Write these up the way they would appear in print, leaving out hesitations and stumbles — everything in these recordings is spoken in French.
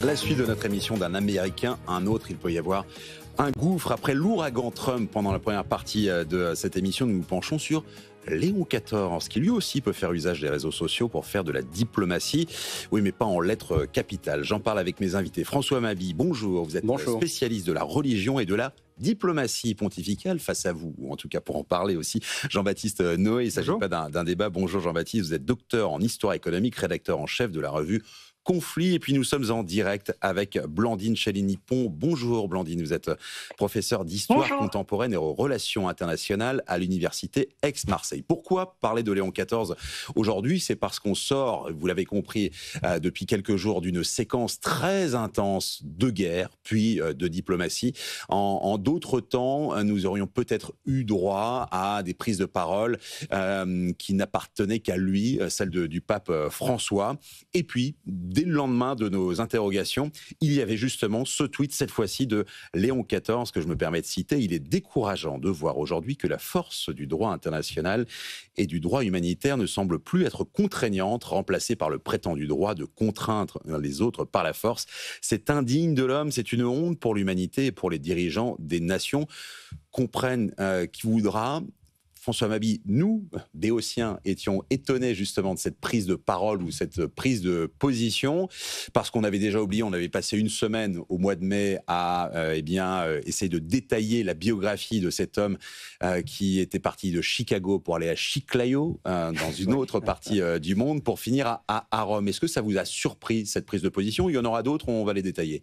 La suite de notre émission d'un Américain, un autre, il peut y avoir un gouffre. Après l'ouragan Trump, pendant la première partie de cette émission, nous nous penchons sur Léon XIV, qui lui aussi peut faire usage des réseaux sociaux pour faire de la diplomatie. Oui, mais pas en lettres capitales. J'en parle avec mes invités. François Mabille, bonjour. Vous êtes spécialiste de la religion et de la diplomatie pontificale face à vous, ou en tout cas pour en parler aussi. Jean-Baptiste Noé, il ne s'agit pas d'un débat. Bonjour Jean-Baptiste, vous êtes docteur en histoire économique, rédacteur en chef de la revue Conflit, et puis nous sommes en direct avec Blandine Chalini-Pont. Bonjour Blandine, vous êtes professeure d'histoire contemporaine et aux relations internationales à l'université Aix-Marseille. Pourquoi parler de Léon XIV aujourd'hui? C'est parce qu'on sort, vous l'avez compris, depuis quelques jours d'une séquence très intense de guerre, puis de diplomatie. En d'autres temps, nous aurions peut-être eu droit à des prises de parole qui n'appartenaient qu'à lui, celle du pape François. Et puis, dès le lendemain de nos interrogations, il y avait justement ce tweet, cette fois-ci de Léon XIV, que je me permets de citer. Il est décourageant de voir aujourd'hui que la force du droit international et du droit humanitaire ne semble plus être contraignante, remplacée par le prétendu droit de contraindre les autres par la force. C'est indigne de l'homme, c'est une honte pour l'humanité et pour les dirigeants des nations. Comprennent qui voudra. François Mabille, nous, Béotiens, étions étonnés justement de cette prise de parole ou cette prise de position, parce qu'on avait déjà oublié, on avait passé une semaine au mois de mai à essayer de détailler la biographie de cet homme qui était parti de Chicago pour aller à Chiclayo, dans une autre partie du monde, pour finir à Rome. Est-ce que ça vous a surpris, cette prise de position? Il y en aura d'autres, on va les détailler.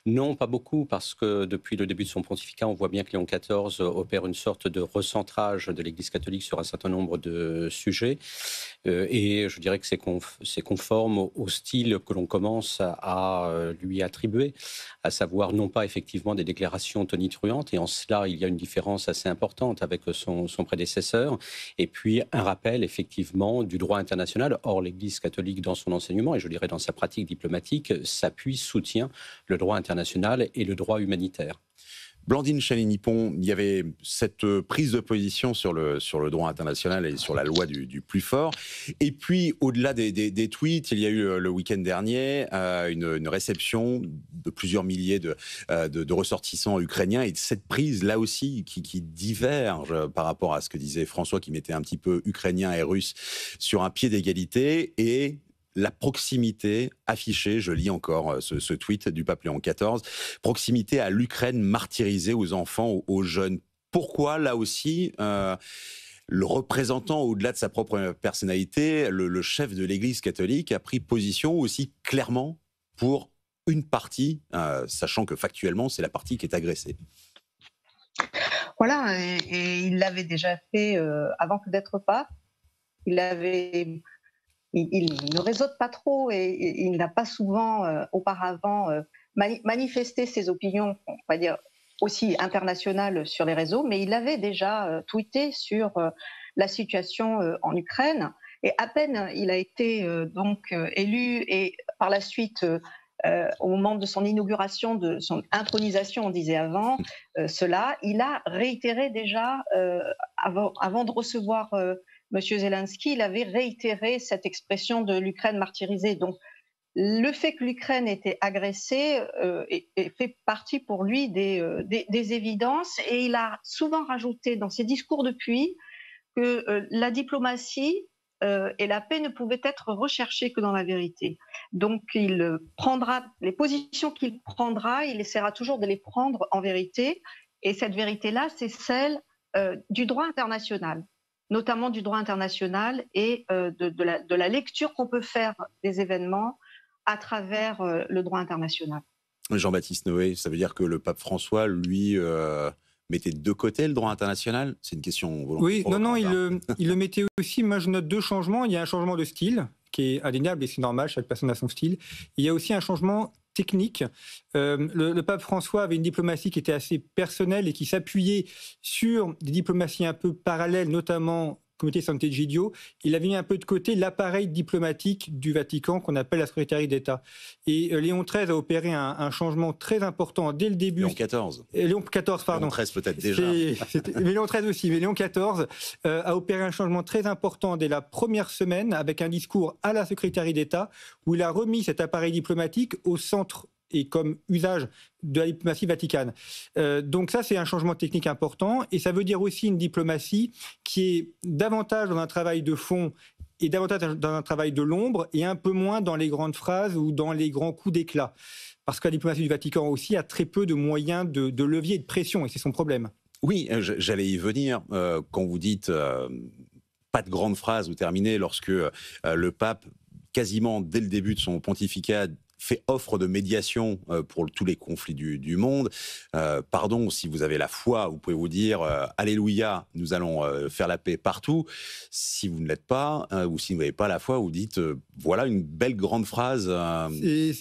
Non, pas beaucoup, parce que depuis le début de son pontificat, on voit bien que Léon XIV opère une sorte de recentrage de l'Église catholique sur un certain nombre de sujets. Et je dirais que c'est conforme au style que l'on commence à lui attribuer, à savoir non pas effectivement des déclarations tonitruantes, et en cela il y a une différence assez importante avec son prédécesseur, et puis un rappel effectivement du droit international. Or, l'Église catholique dans son enseignement, et je dirais dans sa pratique diplomatique, soutient le droit international et le droit humanitaire. Blandine Chalini-Pont, il y avait cette prise de position sur le droit international et sur la loi du plus fort. Et puis, au-delà des tweets, il y a eu le week-end dernier une réception de plusieurs milliers de ressortissants ukrainiens. Et cette prise, là aussi, qui diverge par rapport à ce que disait François, qui mettait un petit peu ukrainien et russe sur un pied d'égalité. Et la proximité affichée, je lis encore ce tweet du pape Léon XIV, proximité à l'Ukraine martyrisée, aux enfants, aux jeunes. Pourquoi, là aussi, le représentant, au-delà de sa propre personnalité, le chef de l'Église catholique a pris position aussi clairement pour une partie, sachant que factuellement, c'est la partie qui est agressée? Voilà, et il l'avait déjà fait avant que d'être pape. Il ne réseaute pas trop et il n'a pas souvent auparavant manifesté ses opinions, on va dire, aussi internationales sur les réseaux, mais il avait déjà tweeté sur la situation en Ukraine. Et à peine il a été élu, et par la suite, au moment de son inauguration, de son intronisation, on disait avant cela, il a réitéré déjà, avant de recevoir Monsieur Zelensky, il avait réitéré cette expression de l'Ukraine martyrisée. Donc, le fait que l'Ukraine était agressée fait partie pour lui des évidences. Et il a souvent rajouté dans ses discours depuis que la diplomatie et la paix ne pouvaient être recherchées que dans la vérité. Donc, il prendra les positions qu'il prendra, il essaiera toujours de les prendre en vérité. Et cette vérité-là, c'est celle du droit international, notamment du droit international et de la lecture qu'on peut faire des événements à travers le droit international. Jean-Baptiste Noé, ça veut dire que le pape François, lui, mettait de côté le droit international? C'est une question volontaire. Oui, non, il le mettait aussi. Moi, je note deux changements. Il y a un changement de style, qui est indéniable et c'est normal, chaque personne a son style. Il y a aussi un changement technique. Le pape François avait une diplomatie qui était assez personnelle et qui s'appuyait sur des diplomaties un peu parallèles, notamment comité Sant'Egidio. Il avait mis un peu de côté l'appareil diplomatique du Vatican qu'on appelle la secrétariat d'État. Et Léon XIII a opéré un changement très important dès le début. Léon XIV. Léon XIV, pardon. Léon XIII peut-être déjà. Mais Léon XIII aussi, mais Léon XIV a opéré un changement très important dès la première semaine avec un discours à la secrétariat d'État où il a remis cet appareil diplomatique au centre et comme usage de la diplomatie vaticane. Donc ça, c'est un changement technique important, et ça veut dire aussi une diplomatie qui est davantage dans un travail de fond et davantage dans un travail de l'ombre, et un peu moins dans les grandes phrases ou dans les grands coups d'éclat. Parce que la diplomatie du Vatican aussi a très peu de moyens de levier et de pression, et c'est son problème. Oui, j'allais y venir. Quand vous dites pas de grandes phrases, vous terminez lorsque le pape, quasiment dès le début de son pontificat, fait offre de médiation pour tous les conflits du monde. Pardon, si vous avez la foi, vous pouvez vous dire Alléluia, nous allons faire la paix partout. Si vous ne l'êtes pas, ou si vous n'avez pas la foi, vous dites voilà une belle grande phrase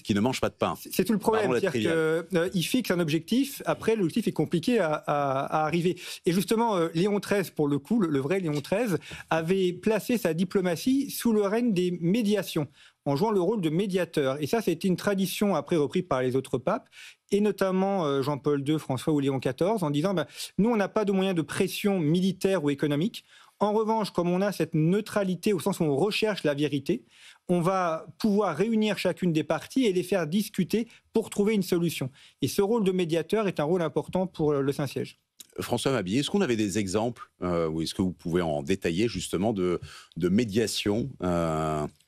qui ne mange pas de pain. C'est tout le problème, c'est-à-dire qu'il fixe un objectif, après l'objectif est compliqué à arriver. Et justement, Léon XIII, pour le coup, le vrai Léon XIII, avait placé sa diplomatie sous le règne des médiations, en jouant le rôle de médiateur. Et ça, c'était une tradition après reprise par les autres papes, et notamment Jean-Paul II, François ou Léon XIV, en disant nous, on n'a pas de moyens de pression militaire ou économique. En revanche, comme on a cette neutralité au sens où on recherche la vérité, on va pouvoir réunir chacune des parties et les faire discuter pour trouver une solution. Et ce rôle de médiateur est un rôle important pour le Saint-Siège. François Mabille, est-ce qu'on avait des exemples, ou est-ce que vous pouvez en détailler justement de médiation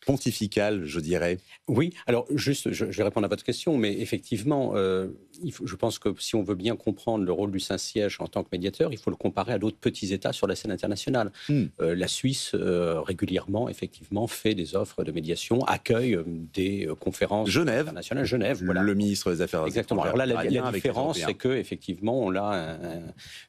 pontificale, je dirais? Oui, alors juste, je vais répondre à votre question, mais effectivement, je pense que si on veut bien comprendre le rôle du Saint-Siège en tant que médiateur, il faut le comparer à d'autres petits États sur la scène internationale. La Suisse, régulièrement, effectivement, fait des offres de médiation, accueille des conférences internationales. Genève, voilà. Le ministre des Affaires Exactement. étrangères. Alors là, la différence, c'est qu'effectivement, on a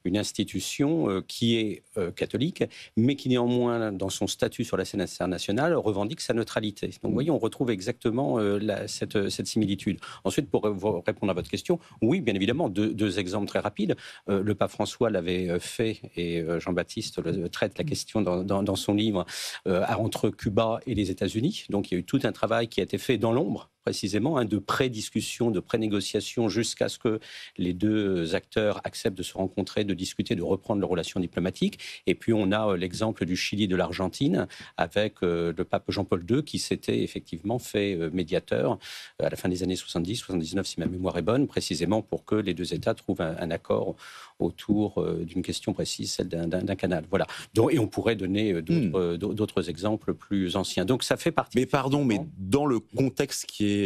une institution qui est catholique, mais qui néanmoins, dans son statut sur la scène internationale, revendique sa neutralité. Donc, vous voyez, on retrouve exactement cette similitude. Ensuite, pour répondre à votre question, oui, bien évidemment, deux exemples très rapides. Le pape François l'avait fait, et Jean-Baptiste traite la question dans son livre, entre Cuba et les États-Unis. Donc, il y a eu tout un travail qui a été fait dans l'ombre, précisément, de pré-discussion, de pré-négociation, jusqu'à ce que les deux acteurs acceptent de se rencontrer, de discuter, de reprendre leurs relations diplomatiques. Et puis, on a l'exemple du Chili et de l'Argentine, avec le pape Jean-Paul II, qui s'était effectivement fait médiateur à la fin des années 70, 79, si ma mémoire est bonne, précisément pour que les deux États trouvent un accord autour d'une question précise, celle d'un canal. Voilà. Donc, et on pourrait donner d'autres exemples plus anciens. Donc, ça fait partie... Mais pardon, mais dans le contexte qui est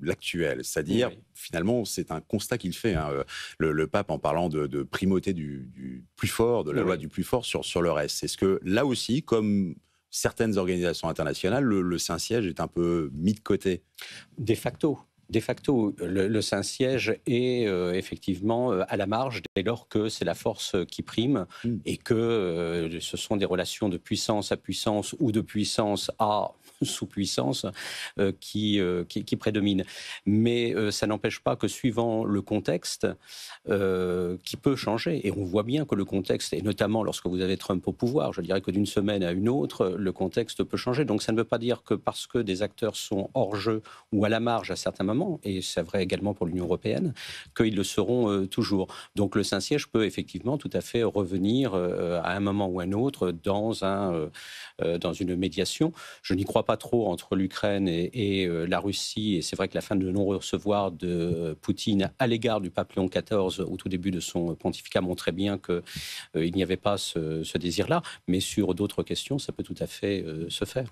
l'actuel, c'est-à-dire, finalement, c'est un constat qu'il fait, le pape, en parlant de primauté du plus fort, de la loi du plus fort sur le reste. Est-ce que, là aussi, comme certaines organisations internationales, le Saint-Siège est un peu mis de côté? De facto. De facto, le Saint-Siège est effectivement à la marge dès lors que c'est la force qui prime et que ce sont des relations de puissance à puissance ou de puissance à sous-puissance qui prédominent. Mais ça n'empêche pas que suivant le contexte qui peut changer, et on voit bien que le contexte, et notamment lorsque vous avez Trump au pouvoir, je dirais que d'une semaine à une autre, le contexte peut changer. Donc ça ne veut pas dire que parce que des acteurs sont hors jeu ou à la marge à certains moments, et c'est vrai également pour l'Union européenne, qu'ils le seront toujours. Donc le Saint-Siège peut effectivement tout à fait revenir à un moment ou à un autre dans une médiation. Je n'y crois pas trop entre l'Ukraine et la Russie, et c'est vrai que la fin de non-recevoir de Poutine à l'égard du pape Léon XIV au tout début de son pontificat montrait bien qu'il n'y avait pas ce désir-là, mais sur d'autres questions, ça peut tout à fait se faire.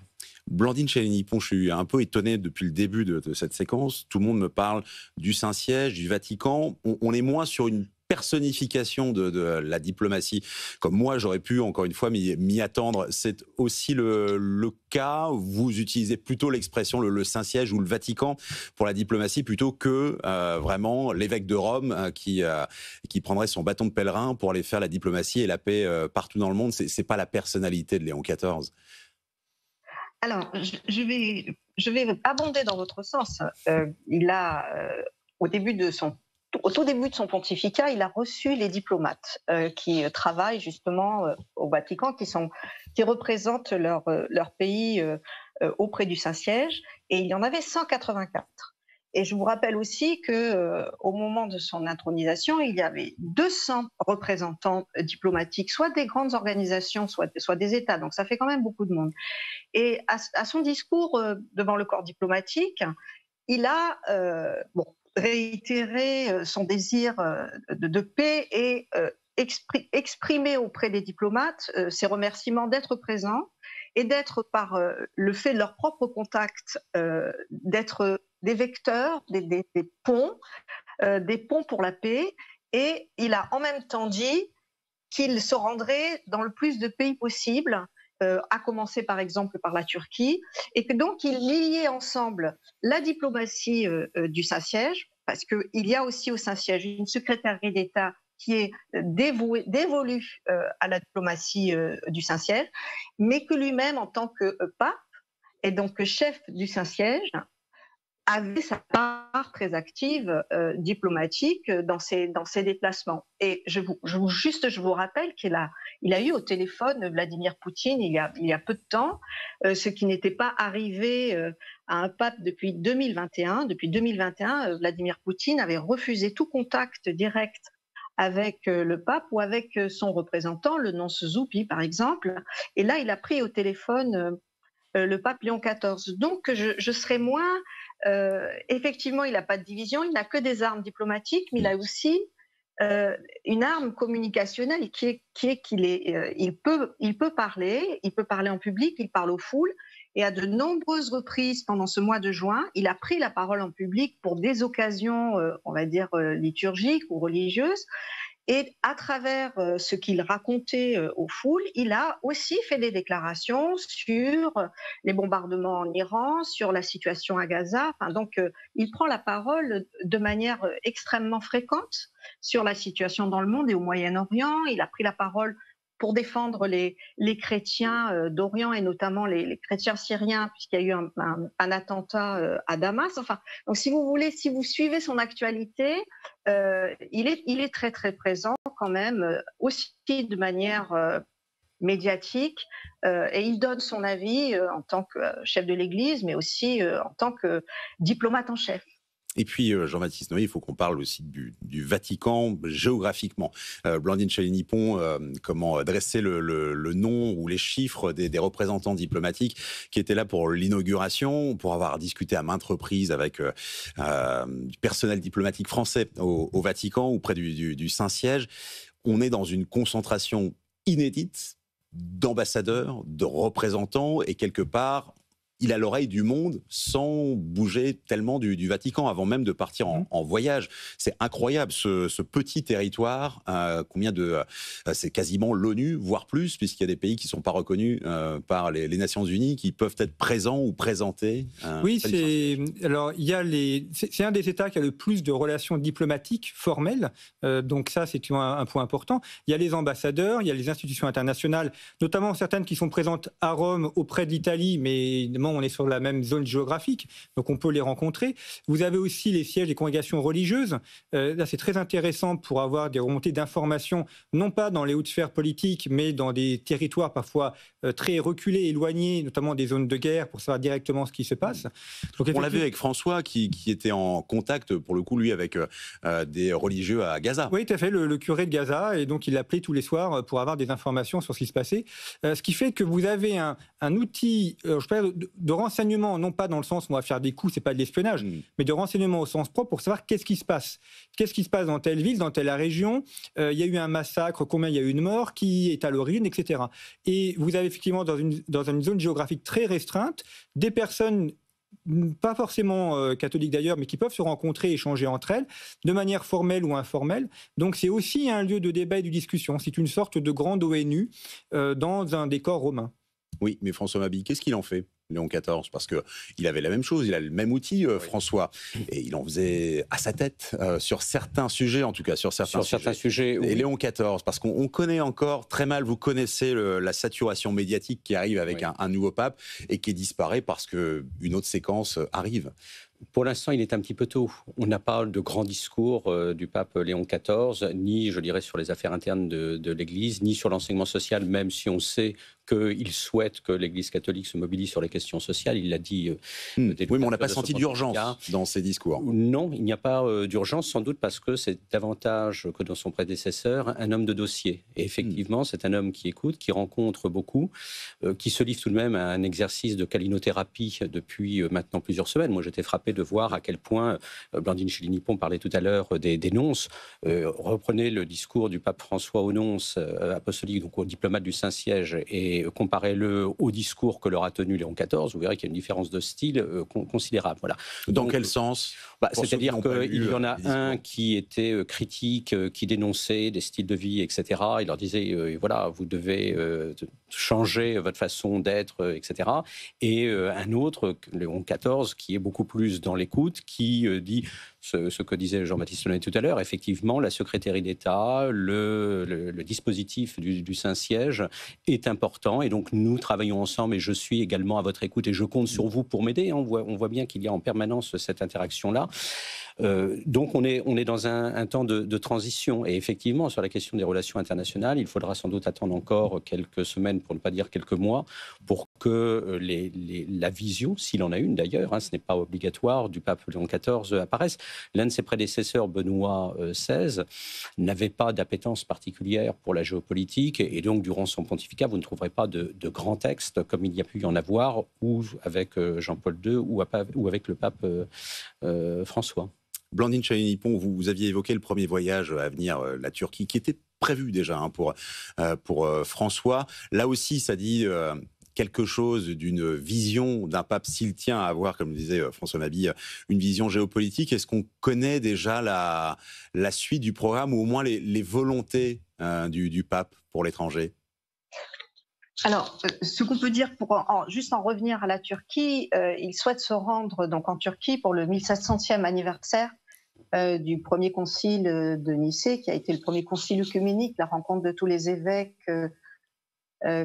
Blandine Chélény-Pont, je suis un peu étonné depuis le début de cette séquence. Tout le monde me parle du Saint-Siège, du Vatican. On est moins sur une personnification de la diplomatie, comme moi j'aurais pu, encore une fois, m'y attendre. C'est aussi le cas. Vous utilisez plutôt l'expression le Saint-Siège ou le Vatican pour la diplomatie, plutôt que vraiment l'évêque de Rome qui prendrait son bâton de pèlerin pour aller faire la diplomatie et la paix partout dans le monde. C'est pas la personnalité de Léon XIV. Alors, je vais abonder dans votre sens. Il a, au tout début de son pontificat, il a reçu les diplomates qui travaillent justement au Vatican, qui représentent leur pays auprès du Saint-Siège, et il y en avait 184. Et je vous rappelle aussi qu'au moment de son intronisation, il y avait 200 représentants diplomatiques, soit des grandes organisations, soit des États. Donc ça fait quand même beaucoup de monde. Et à son discours devant le corps diplomatique, il a réitéré son désir de paix et exprimé auprès des diplomates ses remerciements d'être présents et d'être, par le fait de leur propre contact, d'être des vecteurs, des ponts pour la paix. Et il a en même temps dit qu'il se rendrait dans le plus de pays possible, à commencer par exemple par la Turquie, et que donc il liait ensemble la diplomatie du Saint-Siège, parce qu'il y a aussi au Saint-Siège une secrétaire d'État qui est dévolue à la diplomatie du Saint-Siège, mais que lui-même, en tant que pape et donc chef du Saint-Siège, avait sa part très active diplomatique dans ses déplacements. Et je vous rappelle qu'il a eu au téléphone Vladimir Poutine il y a peu de temps, ce qui n'était pas arrivé à un pape depuis 2021. Depuis 2021, Vladimir Poutine avait refusé tout contact direct avec le pape ou avec son représentant, le nonce Zuppi par exemple. Et là, il a pris au téléphone le pape Léon XIV. Donc, je serais moins... effectivement, il n'a pas de division, il n'a que des armes diplomatiques, mais il a aussi une arme communicationnelle qui est qu'il peut parler en public, il parle aux foules, et à de nombreuses reprises pendant ce mois de juin, il a pris la parole en public pour des occasions, on va dire, liturgiques ou religieuses. Et à travers ce qu'il racontait aux foules, il a aussi fait des déclarations sur les bombardements en Iran, sur la situation à Gaza. Enfin, donc, il prend la parole de manière extrêmement fréquente sur la situation dans le monde et au Moyen-Orient. Il a pris la parole pour défendre les chrétiens d'Orient et notamment les chrétiens syriens, puisqu'il y a eu un attentat à Damas. Enfin, donc si vous voulez, si vous suivez son actualité, il est très très présent quand même, aussi de manière médiatique, et il donne son avis en tant que chef de l'Église, mais aussi en tant que diplomate en chef. Et puis, Jean-Baptiste Noé, il faut qu'on parle aussi du Vatican géographiquement. Blandine Chaly-Nippon, comment dresser le nom ou les chiffres des représentants diplomatiques qui étaient là pour l'inauguration, pour avoir discuté à maintes reprises avec du personnel diplomatique français au Vatican ou près du Saint-Siège. On est dans une concentration inédite d'ambassadeurs, de représentants, et quelque part... il a l'oreille du monde sans bouger tellement du Vatican avant même de partir en voyage. C'est incroyable ce petit territoire. C'est quasiment l'ONU, voire plus, puisqu'il y a des pays qui ne sont pas reconnus par les Nations Unies, qui peuvent être présents ou présentés. Oui, c'est un des États qui a le plus de relations diplomatiques formelles. Donc ça, c'est un point important. Il y a les ambassadeurs, il y a les institutions internationales, notamment certaines qui sont présentes à Rome auprès de l'Italie, mais évidemment, on est sur la même zone géographique, donc on peut les rencontrer. Vous avez aussi les sièges des congrégations religieuses. Là, c'est très intéressant pour avoir des remontées d'informations, non pas dans les hautes sphères politiques, mais dans des territoires parfois très reculés, éloignés, notamment des zones de guerre, pour savoir directement ce qui se passe. Donc, on l'a vu avec François, qui était en contact, pour le coup, lui, avec des religieux à Gaza. Oui, tout à fait, le curé de Gaza, et donc il l'appelait tous les soirs pour avoir des informations sur ce qui se passait. Ce qui fait que vous avez un outil, je parle de renseignement, non pas dans le sens où on va faire des coups, c'est pas de l'espionnage, mais de renseignement au sens propre pour savoir qu'est-ce qui se passe. Qu'est-ce qui se passe dans telle ville, dans telle région, il y a eu un massacre, combien il y a eu de morts, qui est à l'origine, etc. Et vous avez effectivement dans une zone géographique très restreinte, des personnes pas forcément catholiques d'ailleurs, mais qui peuvent se rencontrer et échanger entre elles, de manière formelle ou informelle. Donc c'est aussi un lieu de débat et de discussion. C'est une sorte de grande ONU dans un décor romain. Oui, mais François Mabille, qu'est-ce qu'il en fait, Léon XIV? Parce qu'il avait la même chose, il a le même outil, François, et il en faisait à sa tête, sur certains sujets, en tout cas, sur certains sujets. Oui. Et Léon XIV, parce qu'on connaît encore très mal, vous connaissez la saturation médiatique qui arrive avec un nouveau pape, et qui disparaît parce qu'une autre séquence arrive. Pour l'instant, il est un petit peu tôt. On n'a pas de grand discours du pape Léon XIV, ni, je dirais, sur les affaires internes de l'Église, ni sur l'enseignement social, même si on sait qu'il souhaite que l'Église catholique se mobilise sur les questions sociales. Il l'a dit. Oui, mais on n'a pas senti d'urgence dans ses discours. Non, il n'y a pas d'urgence, sans doute parce que c'est davantage que dans son prédécesseur un homme de dossier. Et effectivement, c'est un homme qui écoute, qui rencontre beaucoup, qui se livre tout de même à un exercice de calinothérapie depuis maintenant plusieurs semaines. Moi, j'étais frappé de voir à quel point Blandine Chili-Nippon parlait tout à l'heure des nonces. Reprenez le discours du pape François aux nonces apostoliques, donc aux diplomates du Saint-Siège, et comparez-le au discours que leur a tenu Léon XIV. Vous verrez qu'il y a une différence de style considérable. Voilà. Dans quel sens? C'est-à-dire qu'il y en a un qui était critique, qui dénonçait des styles de vie, etc. Il leur disait, voilà, vous devez changer votre façon d'être, etc. Et un autre, Léon XIV, qui est beaucoup plus dans l'écoute, qui dit ce que disait Jean-Baptiste Launay tout à l'heure, effectivement, la secrétairie d'État, le dispositif du Saint-Siège est important, et donc nous travaillons ensemble, et je suis également à votre écoute, et je compte sur vous pour m'aider. On voit bien qu'il y a en permanence cette interaction-là. Donc on est dans un temps de transition, et effectivement sur la question des relations internationales, il faudra sans doute attendre encore quelques semaines, pour ne pas dire quelques mois, pour que la vision, s'il en a une d'ailleurs, ce n'est pas obligatoire, du pape Léon XIV apparaisse. L'un de ses prédécesseurs, Benoît XVI, n'avait pas d'appétence particulière pour la géopolitique, et donc durant son pontificat, vous ne trouverez pas de grands textes comme il y a pu y en avoir, ou avec Jean-Paul II, ou avec le pape François. Blandine Chali-Nippon, vous aviez évoqué le premier voyage à venir, la Turquie, qui était prévu déjà pour François. Là aussi, ça dit quelque chose d'une vision d'un pape, s'il tient à avoir, comme le disait François Mabille, une vision géopolitique. Est-ce qu'on connaît déjà la suite du programme, ou au moins les volontés du pape pour l'étranger? Alors, ce qu'on peut dire, juste en revenir à la Turquie, il souhaite se rendre donc en Turquie pour le 1700e anniversaire du premier concile de Nicée, qui a été le premier concile œcuménique, la rencontre de tous les évêques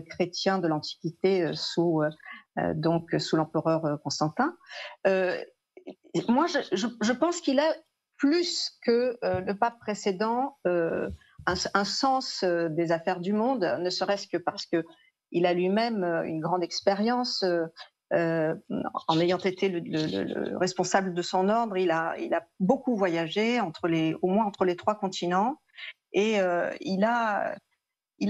chrétiens de l'Antiquité sous l'empereur Constantin. Moi, je pense qu'il a plus que le pape précédent un sens des affaires du monde, ne serait-ce que parce que il a lui-même une grande expérience en ayant été le responsable de son ordre. Il a beaucoup voyagé au moins entre les 3 continents, et il a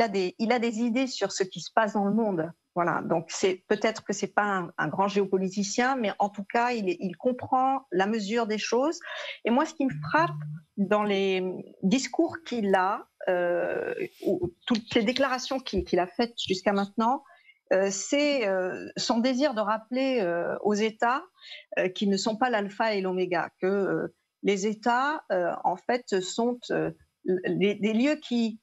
des idées sur ce qui se passe dans le monde. Voilà. Donc peut-être que c'est pas un grand géopoliticien, mais en tout cas il comprend la mesure des choses. Et moi, ce qui me frappe dans les discours qu'il a, toutes les déclarations qu'il a faites jusqu'à maintenant, c'est son désir de rappeler aux États qu'ils ne sont pas l'alpha et l'oméga, que les États en fait sont des lieux qui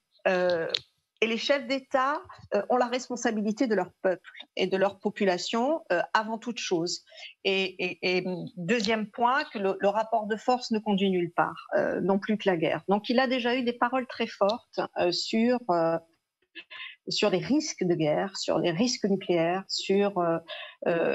et les chefs d'État ont la responsabilité de leur peuple et de leur population avant toute chose. Et deuxième point, que le rapport de force ne conduit nulle part, non plus que la guerre. Donc il a déjà eu des paroles très fortes sur les risques de guerre, sur les risques nucléaires,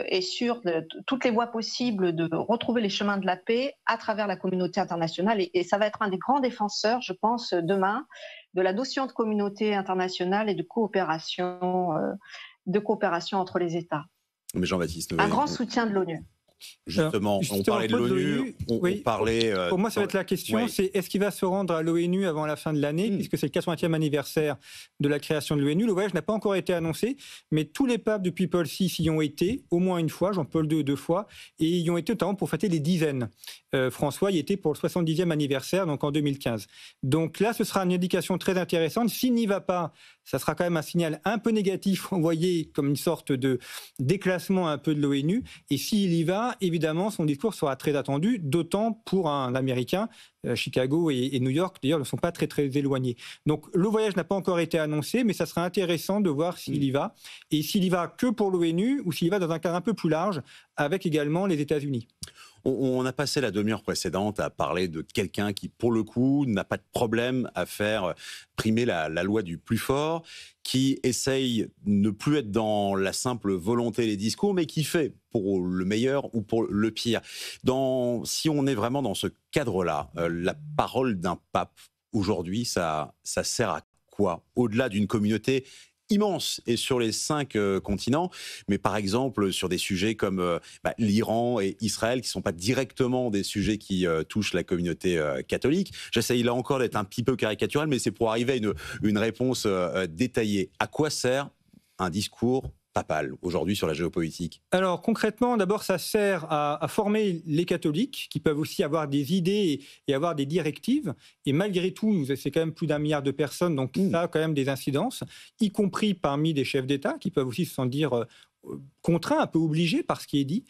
et sur toutes les voies possibles de retrouver les chemins de la paix à travers la communauté internationale. Et ça va être un des grands défenseurs, je pense, demain, de la notion de communauté internationale et de coopération entre les États. Mais Jean-Baptiste, un grand soutien de l'ONU. Justement, on parlait de l'ONU, on parlait... Pour moi, ça va être la question, c'est est-ce qu'il va se rendre à l'ONU avant la fin de l'année, puisque c'est le 80e anniversaire de la création de l'ONU. Le voyage n'a pas encore été annoncé, mais tous les papes depuis Paul VI y ont été, au moins une fois, Jean-Paul II 2 fois, et y ont été notamment pour fêter les dizaines. François y était pour le 70e anniversaire, donc en 2015. Donc là, ce sera une indication très intéressante. S'il n'y va pas, ça sera quand même un signal un peu négatif envoyé comme une sorte de déclassement un peu de l'ONU. Et s'il y va, évidemment, son discours sera très attendu, d'autant pour un Américain. Chicago et New York, d'ailleurs, ne sont pas très, très éloignés. Donc, le voyage n'a pas encore été annoncé, mais ça sera intéressant de voir s'il y va. Et s'il y va que pour l'ONU ou s'il y va dans un cadre un peu plus large, avec également les États-Unis. On a passé la demi-heure précédente à parler de quelqu'un qui, pour le coup, n'a pas de problème à faire primer la loi du plus fort, qui essaye de ne plus être dans la simple volonté et les discours, mais qui fait pour le meilleur ou pour le pire. Si on est vraiment dans ce cadre-là, la parole d'un pape, aujourd'hui, ça sert à quoi? Au-delà d'une communauté immense et sur les 5 continents, mais par exemple sur des sujets comme l'Iran et Israël, qui ne sont pas directement des sujets qui touchent la communauté catholique. J'essaye là encore d'être un petit peu caricatural, mais c'est pour arriver à une réponse détaillée. À quoi sert un discours papal aujourd'hui sur la géopolitique? Alors concrètement, d'abord, ça sert à former les catholiques qui peuvent aussi avoir des idées et avoir des directives. Et malgré tout, c'est quand même plus d'1 milliard de personnes, donc ça a quand même des incidences, y compris parmi des chefs d'État qui peuvent aussi se sentir contraints, un peu obligés par ce qui est dit.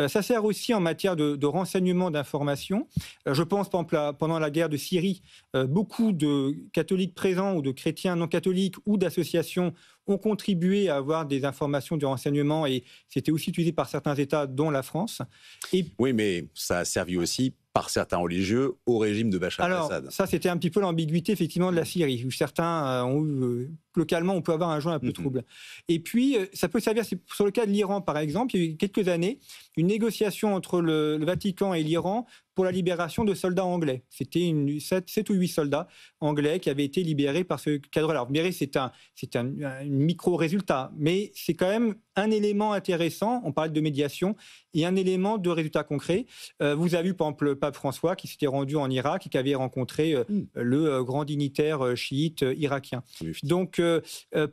Ça sert aussi en matière de renseignement, d'information. Je pense, par exemple, pendant la guerre de Syrie, beaucoup de catholiques présents ou de chrétiens non catholiques ou d'associations ont contribué à avoir des informations de renseignement et c'était aussi utilisé par certains États, dont la France. Oui, mais ça a servi aussi par certains religieux au régime de Bachar el-Assad. Alors, ça, c'était un petit peu l'ambiguïté, effectivement, de la Syrie, où certains ont eu, localement, on peut avoir un joint un peu trouble. Et puis, ça peut servir, sur le cas de l'Iran, par exemple, il y a eu quelques années, une négociation entre le Vatican et l'Iran pour la libération de soldats anglais. C'était 7 ou 8 soldats anglais qui avaient été libérés par ce cadre-là. Alors, vous me direz, c'est un micro-résultat, mais c'est quand même un élément intéressant, on parle de médiation, et un élément de résultat concret. Vous avez vu, par exemple, le pape François qui s'était rendu en Irak et qui avait rencontré le grand dignitaire chiite irakien. Donc,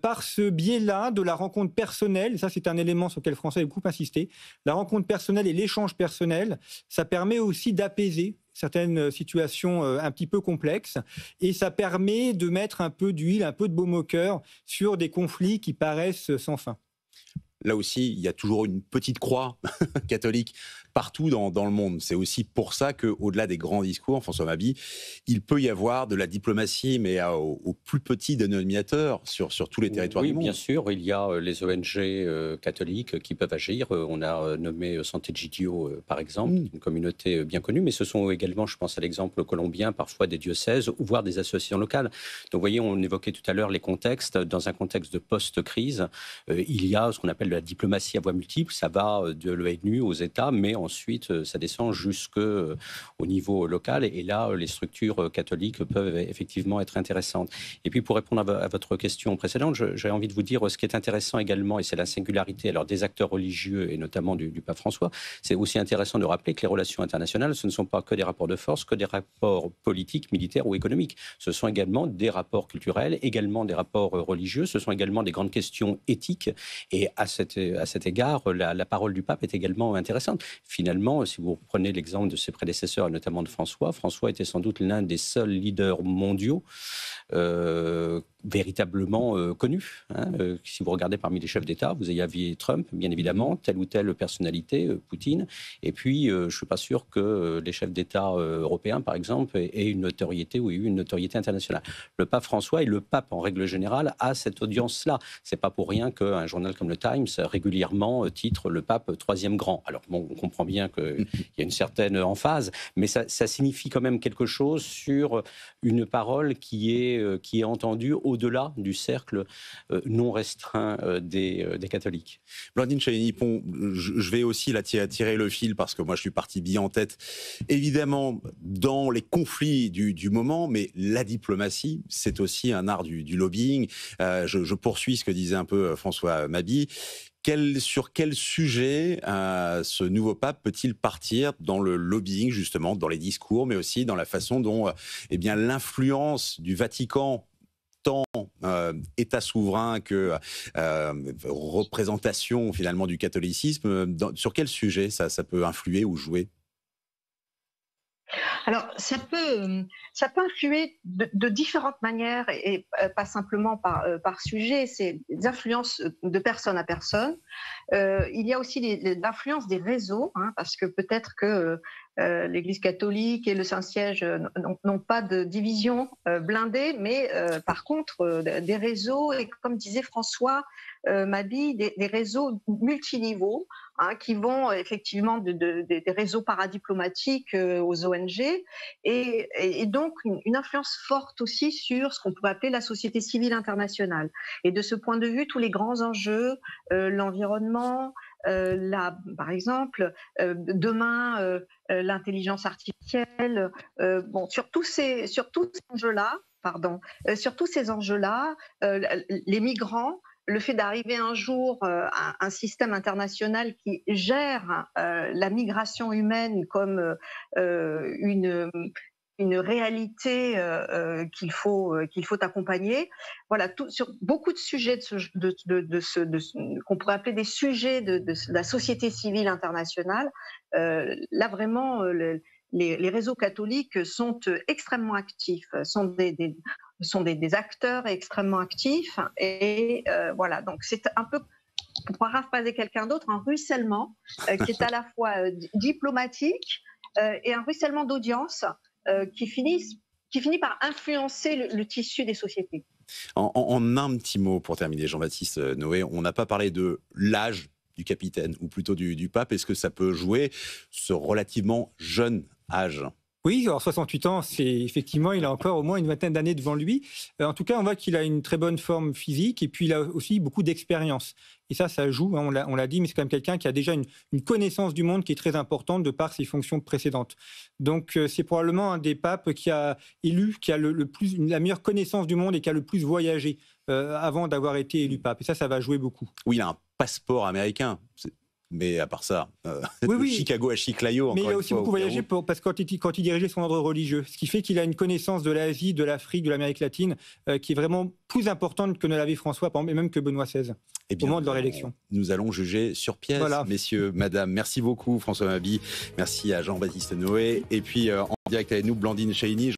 par ce biais-là de la rencontre personnelle, ça c'est un élément sur lequel François a beaucoup insisté, la rencontre personnelle et l'échange personnel, ça permet aussi d'apaiser certaines situations un petit peu complexes et ça permet de mettre un peu d'huile, un peu de baume au cœur sur des conflits qui paraissent sans fin. Là aussi, il y a toujours une petite croix catholique partout dans le monde. C'est aussi pour ça qu'au-delà des grands discours, François Mabie, il peut y avoir de la diplomatie, mais au plus petit dénominateur sur tous les territoires du monde. Oui, bien sûr. Il y a les ONG catholiques qui peuvent agir. On a nommé Sant'Egidio, par exemple, une communauté bien connue, mais ce sont également, je pense à l'exemple colombien, parfois des diocèses, ou voire des associations locales. Donc, vous voyez, on évoquait tout à l'heure les contextes. Dans un contexte de post-crise, il y a ce qu'on appelle de la diplomatie à voix multiples. Ça va de l'ONU aux États, mais ensuite, ça descend jusqu'au niveau local. Et là, les structures catholiques peuvent effectivement être intéressantes. Et puis, pour répondre à votre question précédente, j'ai envie de vous dire ce qui est intéressant également, et c'est la singularité alors, des acteurs religieux, et notamment du pape François. C'est aussi intéressant de rappeler que les relations internationales, ce ne sont pas que des rapports de force, que des rapports politiques, militaires ou économiques. Ce sont également des rapports culturels, également des rapports religieux. Ce sont également des grandes questions éthiques. Et à cet égard, la parole du pape est également intéressante. Finalement, si vous prenez l'exemple de ses prédécesseurs, notamment de François, François était sans doute l'un des seuls leaders mondiaux véritablement connus. Si vous regardez parmi les chefs d'État, vous aviez Trump, bien évidemment, telle ou telle personnalité, Poutine, et puis je ne suis pas sûr que les chefs d'État européens, par exemple, aient une notoriété ou aient eu une notoriété internationale. Le pape François et le pape, en règle générale, a cette audience-là. C'est pas pour rien qu'un journal comme le Times, régulièrement, titre le pape troisième grand. Alors, bon, on comprend bien qu'il y a une certaine emphase, mais ça signifie quand même quelque chose sur une parole qui est entendue au-delà du cercle non restreint des catholiques. Blandine Chahine-Hippon, je vais aussi là tirer le fil parce que moi je suis parti bien en tête. Évidemment, dans les conflits du moment, mais la diplomatie, c'est aussi un art du lobbying. Je poursuis ce que disait un peu François Mabie. Sur quel sujet ce nouveau pape peut-il partir dans le lobbying, justement, dans les discours, mais aussi dans la façon dont l'influence du Vatican, tant État souverain que représentation finalement du catholicisme, sur quel sujet ça peut influer ou jouer ? Alors, ça peut influer de différentes manières et pas simplement par sujet. C'est des influences de personne à personne. Il y a aussi l'influence des réseaux, parce que peut-être que l'Église catholique et le Saint-Siège n'ont pas de division blindée, mais par contre, des réseaux, et comme disait François Mabie, des réseaux multiniveaux, qui vont effectivement des réseaux paradiplomatiques aux ONG, et donc une influence forte aussi sur ce qu'on pourrait appeler la société civile internationale. Et de ce point de vue, tous les grands enjeux, l'environnement, par exemple, demain, l'intelligence artificielle, sur tous ces enjeux-là, les migrants, le fait d'arriver un jour à un système international qui gère la migration humaine comme une réalité qu'il faut accompagner. Voilà, sur beaucoup de sujets qu'on pourrait appeler des sujets de la société civile internationale. Là, vraiment, les réseaux catholiques sont extrêmement actifs, sont des acteurs extrêmement actifs. Et voilà, donc c'est un peu, pour paraphraser quelqu'un d'autre, un ruissellement qui est à la fois diplomatique et un ruissellement d'audience qui finit par influencer le tissu des sociétés. En un petit mot pour terminer, Jean-Baptiste Noé, on n'a pas parlé de l'âge du capitaine, ou plutôt du pape. Est-ce que ça peut jouer ce relativement jeune âge ? Oui, alors 68 ans, c'est effectivement, il a encore au moins une vingtaine d'années devant lui. En tout cas, on voit qu'il a une très bonne forme physique et puis il a aussi beaucoup d'expérience. Et ça joue, hein, on l'a dit, mais c'est quand même quelqu'un qui a déjà une connaissance du monde qui est très importante de par ses fonctions précédentes. Donc c'est probablement un des papes qui a la meilleure connaissance du monde et qui a le plus voyagé avant d'avoir été élu pape. Et ça va jouer beaucoup. Oui, il a un passeport américain. Mais à part ça, oui. Chicago à Chiclayo. Mais il a aussi beaucoup voyagé parce que quand il dirigeait son ordre religieux, ce qui fait qu'il a une connaissance de l'Asie, de l'Afrique, de l'Amérique latine, qui est vraiment plus importante que ne l'avait François, et même que Benoît XVI, au moment de leur élection. Nous allons juger sur pièce, voilà. Messieurs, madame. Merci beaucoup, François Mabille. Merci à Jean-Baptiste Noé. Et puis, en direct avec nous, Blandine Chaïni.